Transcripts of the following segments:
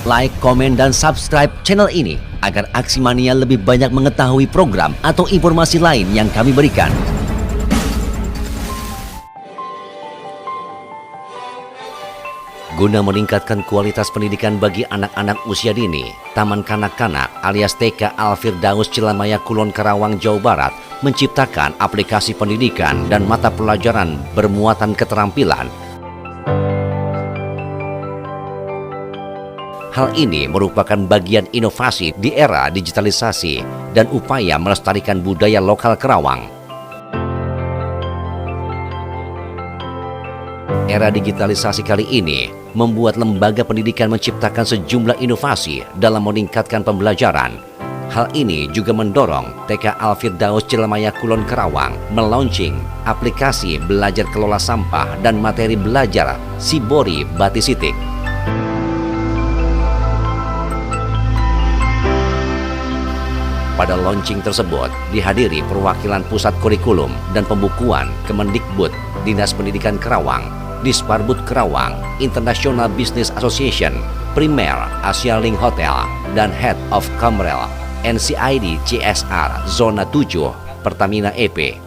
like, komen, dan subscribe channel ini agar Aksi Mania lebih banyak mengetahui program atau informasi lain yang kami berikan. Guna meningkatkan kualitas pendidikan bagi anak-anak usia dini, Taman Kanak-Kanak alias TK Al-Firdaus Cilamaya Kulon Karawang, Jawa Barat menciptakan aplikasi pendidikan dan mata pelajaran bermuatan keterampilan. Hal ini merupakan bagian inovasi di era digitalisasi dan upaya melestarikan budaya lokal Karawang. Era digitalisasi kali ini membuat lembaga pendidikan menciptakan sejumlah inovasi dalam meningkatkan pembelajaran. Hal ini juga mendorong TK Al-Firdaus Cilamaya Kulon Karawang melaunching aplikasi belajar kelola sampah dan materi belajar Sibori Batisitik. Pada launching tersebut dihadiri perwakilan Pusat Kurikulum dan Pembukuan Kemendikbud, Dinas Pendidikan Karawang, Disparbud Karawang, International Business Association, Primer Asia Link Hotel, dan Head of Comrel NCID CSR Zona 7 Pertamina EP.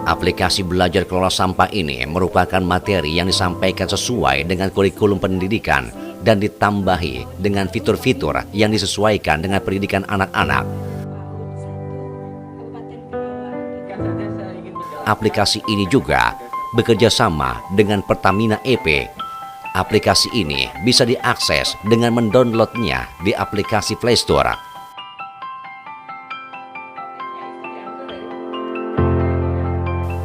Aplikasi belajar kelola sampah ini merupakan materi yang disampaikan sesuai dengan kurikulum pendidikan dan ditambahi dengan fitur-fitur yang disesuaikan dengan pendidikan anak-anak. Aplikasi ini juga bekerja sama dengan Pertamina EP. Aplikasi ini bisa diakses dengan mendownloadnya di aplikasi Play Store.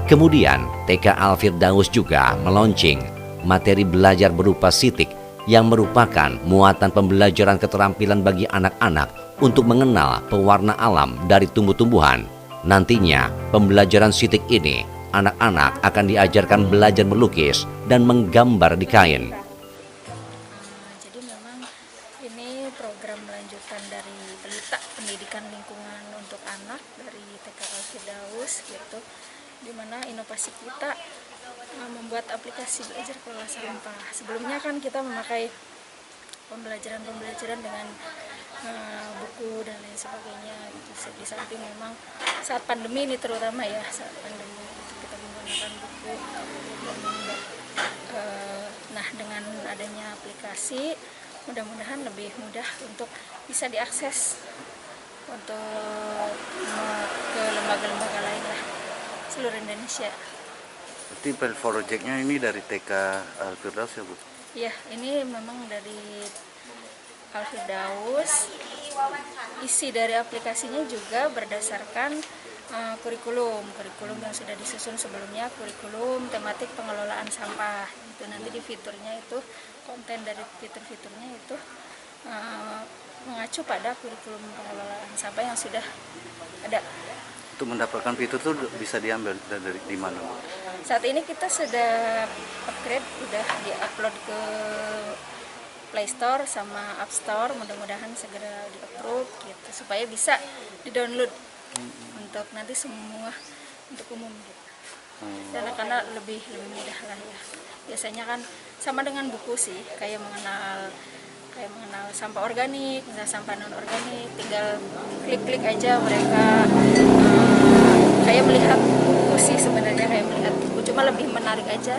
Kemudian TK Al-Firdaus juga melaunching materi belajar berupa SITIK yang merupakan muatan pembelajaran keterampilan bagi anak-anak untuk mengenal pewarna alam dari tumbuh-tumbuhan. Nantinya, pembelajaran SITIK ini, anak-anak akan diajarkan belajar melukis dan menggambar di kain. Jadi memang ini program lanjutan dari Pelita Pendidikan Lingkungan untuk Anak dari TK Al-Firdaus gitu, di mana inovasi kita membuat aplikasi belajar kelola sampah. Sebelumnya kan kita memakai pembelajaran dengan buku dan lain sebagainya gitu. Di samping memang saat pandemi ini terutama ya, saat pandemi kita menggunakan buku. Nah, dengan adanya aplikasi mudah-mudahan lebih mudah untuk bisa diakses untuk ke lembaga-lembaga lain lah seluruh Indonesia. Berarti proyeknya ini dari TK Al-Firdaus ya Bu? Iya, ini memang dari Al-Firdaus. Isi dari aplikasinya juga berdasarkan kurikulum yang sudah disusun sebelumnya, kurikulum tematik pengelolaan sampah. Itu nanti di fiturnya itu, konten dari fitur-fiturnya itu mengacu pada kurikulum pengelolaan sampah yang sudah ada. Untuk mendapatkan fitur itu bisa diambil dari di mana Bu? Saat ini kita sudah upgrade, udah di-upload ke Play Store sama App Store, mudah-mudahan segera di-approve gitu supaya bisa di-download untuk nanti semua untuk umum gitu. Dan karena lebih mudah lah ya. Biasanya kan sama dengan buku sih, kayak mengenal sampah organik, misalnya sampah non organik, tinggal klik-klik aja mereka kayak melihat buku sih sebenarnya, kayak melihat buku, cuma lebih menarik aja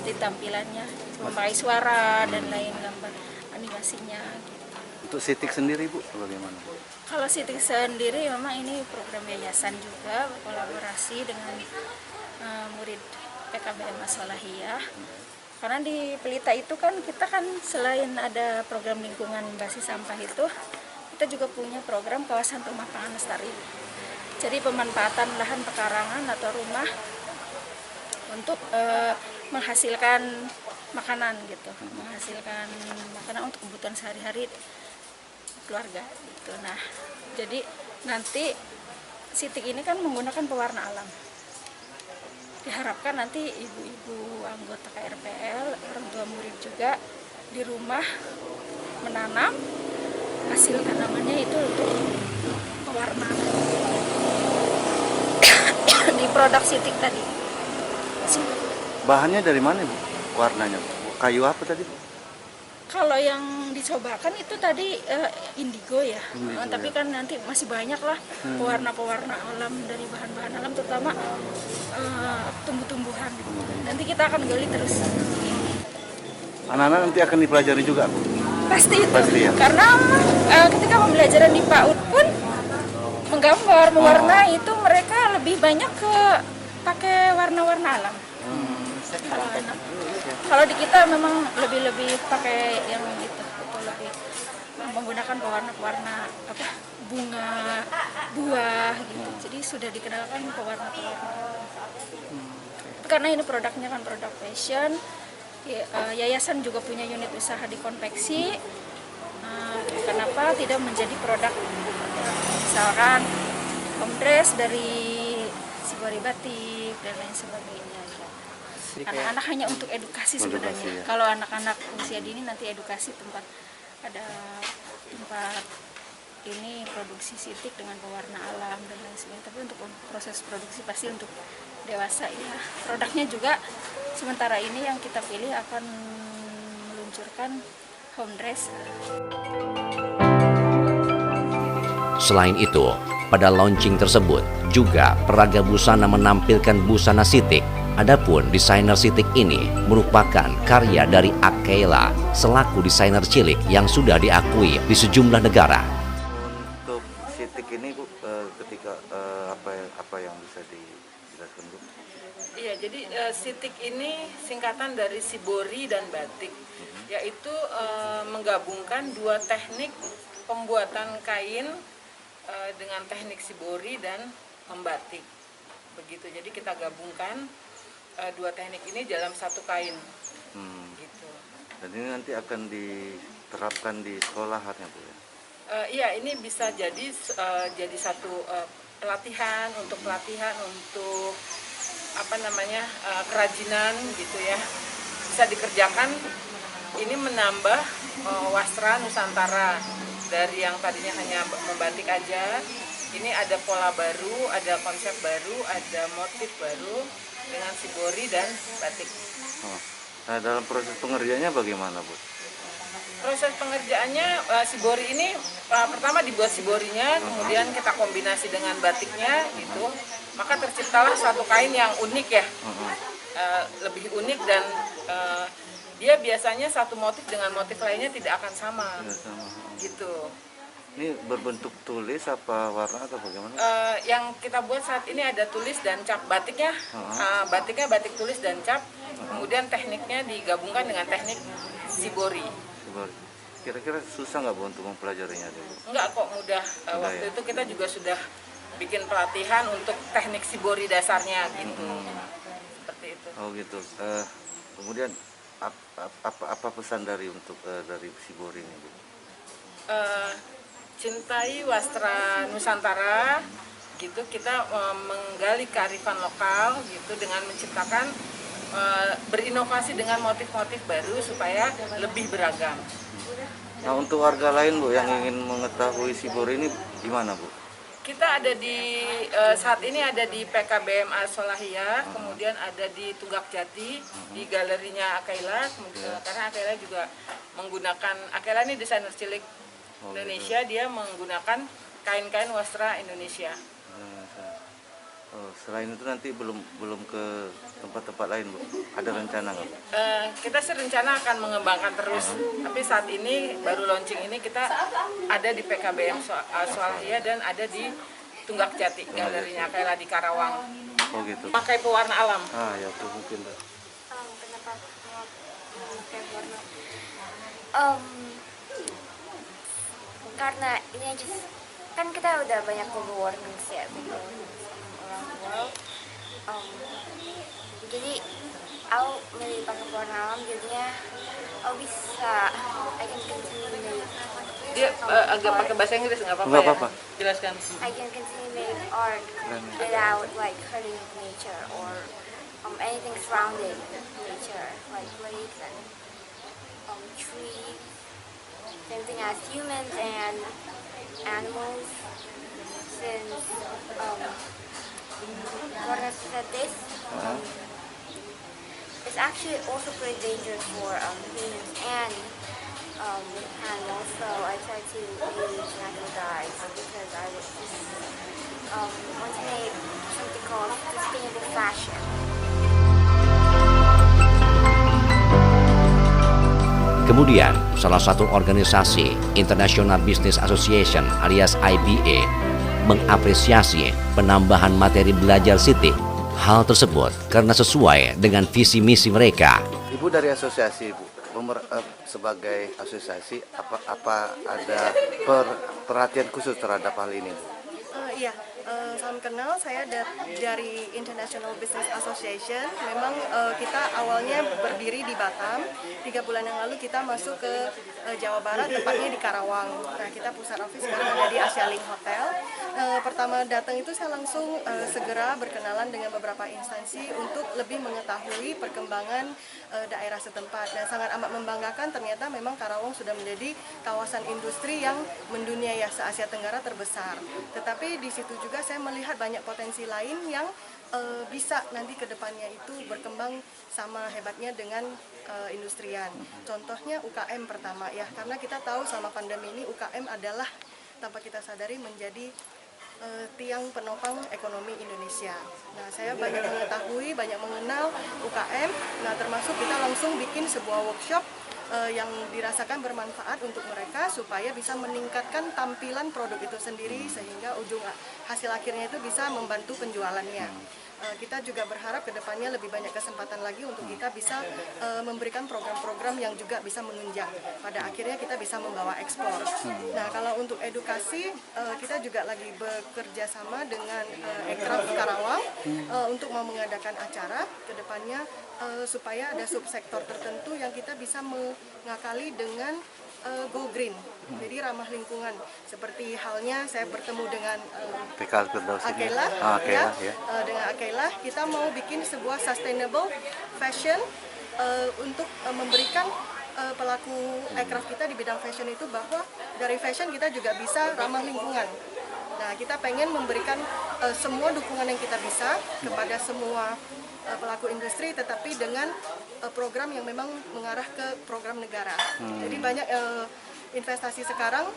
di tampilannya, memakai suara dan lain gambar animasinya gitu. Untuk SITIK sendiri Bu, bagaimana? Kalau SITIK sendiri memang ini program yayasan juga, berkolaborasi dengan murid PKBM As-Solahiyah. Karena di Pelita itu kan kita kan selain ada program lingkungan basis sampah itu, kita juga punya program kawasan rumah pangan lestari. Jadi pemanfaatan lahan pekarangan atau rumah untuk menghasilkan makanan gitu, menghasilkan makanan untuk kebutuhan sehari-hari keluarga gitu. Nah, jadi nanti SITIK ini kan menggunakan pewarna alam. Diharapkan nanti ibu-ibu anggota KRPL, orang tua murid juga di rumah menanam hasil tanamannya itu untuk pewarna di produk SITIK tadi. Bahannya dari mana Bu? Warnanya Bu? Kayu apa tadi Bu? Kalau yang dicobakan itu tadi indigo ya. Indigo, Tapi ya. kan nanti masih banyak lah pewarna-pewarna alam dari bahan-bahan alam, terutama tumbuh-tumbuhan. Nanti kita akan gali terus. Anak-anak nanti akan dipelajari juga Bu? Pasti itu. Pasti ya? Karena ketika pembelajaran di PAUD pun menggambar, mewarnai itu mereka lebih banyak ke pakai warna-warna alam. Kalau anak. Kalau di kita memang lebih pakai yang gitu, lebih menggunakan pewarna-pewarna apa bunga, buah gitu. Jadi sudah dikenalkan pewarna-pewarna. Karena ini produknya kan produk fashion. Yayasan juga punya unit usaha di konveksi. Kenapa tidak menjadi produk misalkan home dress dari Sibori Batik dan lain sebagainya. Anak-anak hanya untuk edukasi sebenarnya. Ya. Kalau anak-anak usia dini nanti edukasi ada tempat ini produksi sitik dengan pewarna alam dan lain sebagainya. Tapi untuk proses produksi pasti untuk dewasa ya. Produknya juga sementara ini yang kita pilih akan meluncurkan home dress. Selain itu, pada launching tersebut juga peraga busana menampilkan busana sitik. Adapun desainer sitik ini merupakan karya dari Akela selaku desainer cilik yang sudah diakui di sejumlah negara. Untuk sitik ini Bu, ketika apa yang bisa dijelaskan Bu? Iya, jadi sitik ini singkatan dari Sibori dan batik, yaitu menggabungkan dua teknik pembuatan kain dengan teknik Sibori dan membatik. Begitu, jadi kita gabungkan dua teknik ini dalam satu kain. Gitu. Dan ini nanti akan diterapkan di sekolahannya Bu ya? Iya, ini bisa jadi satu pelatihan untuk kerajinan gitu ya, bisa dikerjakan. Ini menambah wastra Nusantara dari yang tadinya hanya membatik aja. Ini ada pola baru, ada konsep baru, ada motif baru dengan Sibori dan batik. Nah, dalam proses pengerjaannya bagaimana Bu? Proses pengerjaannya Sibori ini pertama dibuat Siborinya, kemudian kita kombinasi dengan batiknya gitu. Maka terciptalah suatu kain yang unik ya, lebih unik dan dia biasanya satu motif dengan motif lainnya tidak akan sama, gitu. Ini berbentuk tulis apa warna atau bagaimana? Yang kita buat saat ini ada tulis dan cap batiknya, batiknya batik tulis dan cap, kemudian tekniknya digabungkan dengan teknik Sibori. Kira-kira susah nggak Bu untuk mempelajarinya? Enggak kok, mudah. Waktu itu kita juga sudah bikin pelatihan untuk teknik Sibori dasarnya gitu. Seperti itu. Oh gitu. Kemudian apa pesan dari Sibori ini Bu? Cintai wastra Nusantara gitu, kita menggali kearifan lokal gitu dengan menciptakan berinovasi dengan motif-motif baru supaya lebih beragam. Nah, untuk warga lain Bu yang ingin mengetahui Sibori ini gimana Bu? Kita ada saat ini ada di PKBMA Solahia, kemudian ada di Tunggak Jati, di galerinya Akela, karena Akela juga menggunakan, Akela ini desainer cilik Indonesia, dia menggunakan kain-kain wastra Indonesia. Oh, selain itu nanti belum ke tempat-tempat lain Bu? Ada rencana nggak Bu? Kita sih rencana akan mengembangkan terus, tapi saat ini baru launching ini kita ada di PKBM Solahia dan ada di Tunggak Jati, galerinya Akela di Karawang. Oh gitu. Pakai pewarna alam. Ya itu mungkin Bu. Kenapa pakai warna? Karena ini aja kan kita udah banyak global warming ya, around the world. Jadi aku milih pakai warna alam, jadinya aku bisa I can continue make Dia agak pakai bahasa Inggris nggak apa-apa Nggak ya? apa-apa. Jelaskan. I can continue make art without like hurting nature or anything surrounding nature like lakes and trees. Same thing as humans and animals. Since what I said this, it's actually also pretty dangerous for humans and animals. So I try to use natural dyes because I want to make something called sustainable fashion. Kemudian, salah satu organisasi International Business Association alias IBA mengapresiasi penambahan materi belajar Siti. Hal tersebut karena sesuai dengan visi misi mereka. Ibu dari asosiasi, Bu, sebagai asosiasi apa ada perhatian khusus terhadap hal ini, Bu? Iya, salam kenal, saya dari International Business Association. Memang kita awalnya berdiri di Batam. 3 bulan yang lalu kita masuk ke Jawa Barat, tepatnya di Karawang. Nah, kita pusat office sekarang ada di Asia Link Hotel. Pertama datang itu saya langsung segera berkenalan dengan beberapa instansi untuk lebih mengetahui perkembangan daerah setempat. Dan sangat amat membanggakan, ternyata memang Karawang sudah menjadi kawasan industri yang mendunia ya, se-Asia Tenggara terbesar. Tetapi di situ juga saya melihat banyak potensi lain yang bisa nanti ke depannya itu berkembang sama hebatnya dengan industrian. Contohnya UKM pertama ya, karena kita tahu selama pandemi ini UKM adalah tanpa kita sadari menjadi tiang penopang ekonomi Indonesia. Nah, saya banyak mengetahui, banyak mengenal UKM. Nah, termasuk kita langsung bikin sebuah workshop yang dirasakan bermanfaat untuk mereka supaya bisa meningkatkan tampilan produk itu sendiri sehingga ujung hasil akhirnya itu bisa membantu penjualannya. Kita juga berharap ke depannya lebih banyak kesempatan lagi untuk kita bisa memberikan program-program yang juga bisa menunjang. Pada akhirnya kita bisa membawa ekspor. Nah, kalau untuk edukasi, kita juga lagi bekerja sama dengan Ekraf Karawang untuk mau mengadakan acara ke depannya supaya ada subsektor tertentu yang kita bisa mengakali dengan go green, jadi ramah lingkungan. Seperti halnya saya bertemu dengan Akela, dengan Akela kita mau bikin sebuah sustainable fashion untuk memberikan pelaku aircraft kita di bidang fashion itu bahwa dari fashion kita juga bisa ramah lingkungan. Nah, kita pengen memberikan semua dukungan yang kita bisa kepada semua pelaku industri, tetapi dengan program yang memang mengarah ke program negara. Jadi banyak investasi sekarang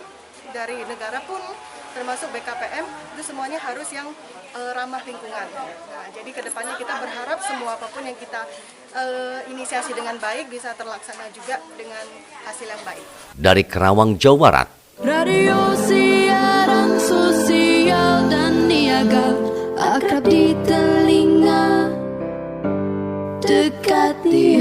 dari negara pun, termasuk BKPM, itu semuanya harus yang ramah lingkungan. Nah, jadi kedepannya kita berharap semua apapun yang kita inisiasi dengan baik bisa terlaksana juga dengan hasil yang baik. Dari Karawang, Jawa Barat, Radio siaran sosial dan niaga, akrab di telinga, dekat di